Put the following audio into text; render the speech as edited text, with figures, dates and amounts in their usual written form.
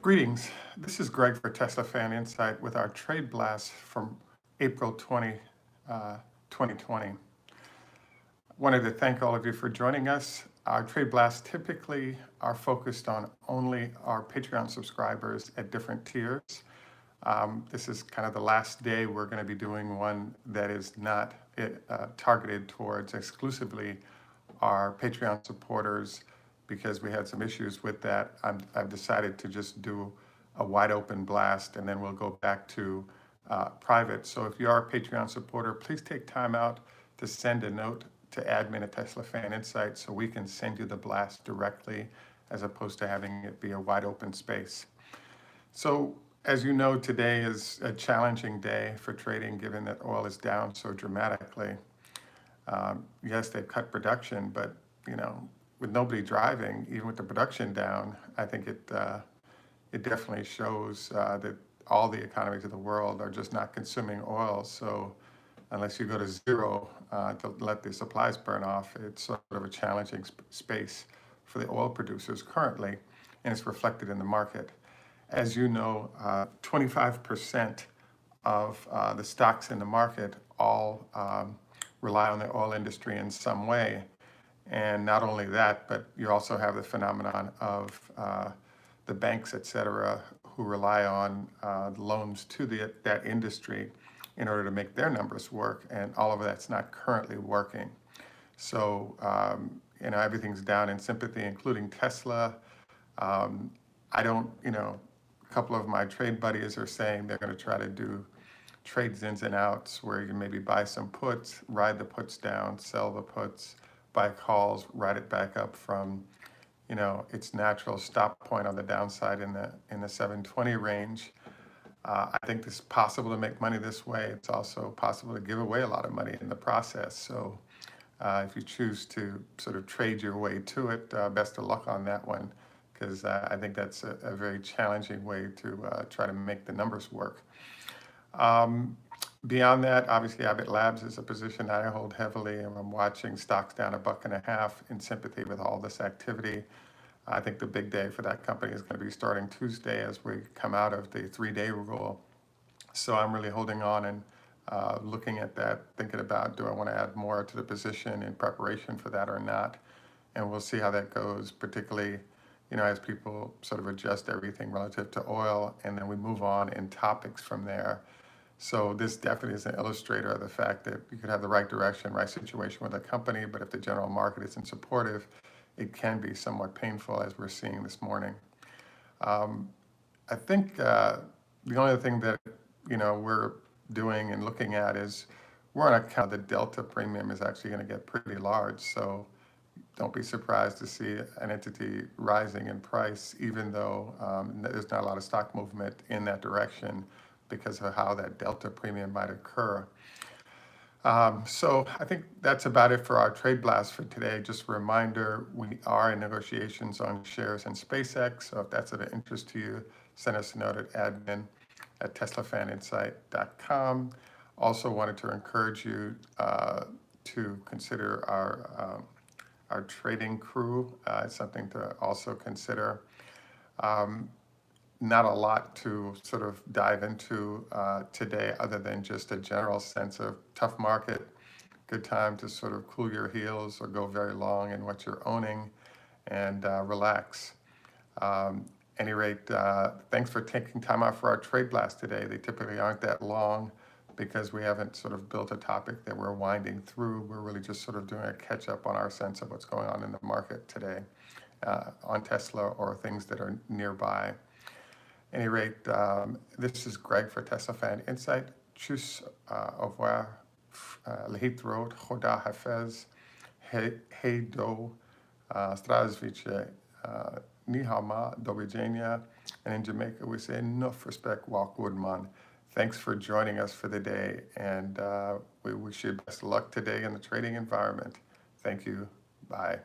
Greetings. This is Greg for Teslafaninsight with our trade blast from April 2020. Wanted to thank all of you for joining us. Our trade blasts typically are focused on only our Patreon subscribers at different tiers. This is kind of the last day we're going to be doing one that is not targeted towards exclusively our Patreon supporters, because we had some issues with that. I've decided to just do a wide open blast, and then we'll go back to private. So if you are a Patreon supporter, please take time out to send a note to admin at Teslafaninsight so we can send you the blast directly, as opposed to having it be a wide open space. So as you know, today is a challenging day for trading, given that oil is down so dramatically. Yes, they've cut production, but with nobody driving, even with the production down, I think it definitely shows that all the economies of the world are just not consuming oil. So unless you go to zero to let the supplies burn off, it's sort of a challenging space for the oil producers currently, and it's reflected in the market. As you know, 25% of the stocks in the market all rely on the oil industry in some way. And not only that, but you also have the phenomenon of the banks, et cetera, who rely on loans to that industry in order to make their numbers work, and all of that's not currently working. So, everything's down in sympathy, including Tesla. A couple of my trade buddies are saying they're going to try to do trades ins and outs where you maybe buy some puts, ride the puts down, sell the puts, buy calls, ride it back up from, its natural stop point on the downside in the 720 range. I think it's possible to make money this way. It's also possible to give away a lot of money in the process. So if you choose to sort of trade your way to it, best of luck on that one, because I think that's a very challenging way to try to make the numbers work. Beyond that, obviously, Abbott Labs is a position I hold heavily, and I'm watching stocks down $1.50 in sympathy with all this activity. I think the big day for that company is going to be starting Tuesday as we come out of the 3-day rule. So I'm really holding on and looking at that, thinking about, do I want to add more to the position in preparation for that or not? And we'll see how that goes, particularly, as people sort of adjust everything relative to oil, and then we move on in topics from there. So this definitely is an illustrator of the fact that you could have the right direction, right situation with a company, but if the general market isn't supportive, it can be somewhat painful, as we're seeing this morning. I think the only thing that we're doing and looking at is we're on account the delta premium is actually going to get pretty large. So don't be surprised to see an entity rising in price, even though there's not a lot of stock movement in that direction, because of how that delta premium might occur. So I think that's about it for our trade blast for today. Just a reminder, we are in negotiations on shares in SpaceX. So if that's of interest to you, send us a note at admin@teslafaninsight.com. Also wanted to encourage you to consider our trading crew. It's something to also consider. Not a lot to sort of dive into today, other than just a general sense of tough market, good time to sort of cool your heels or go very long in what you're owning and relax. Any rate, thanks for taking time out for our trade blast today. They typically aren't that long because we haven't sort of built a topic that we're winding through. We're really just sort of doing a catch up on our sense of what's going on in the market today on Tesla or things that are nearby. Any rate, this is Greg for Teslafaninsight. Tschüss, au revoir, lehitrot, choda hafez, hey do, zdravstvuyte, ni hama, do widzenia. And in Jamaica, we say, enough respect, walk woodman. Thanks for joining us for the day, and we wish you best of luck today in the trading environment. Thank you. Bye.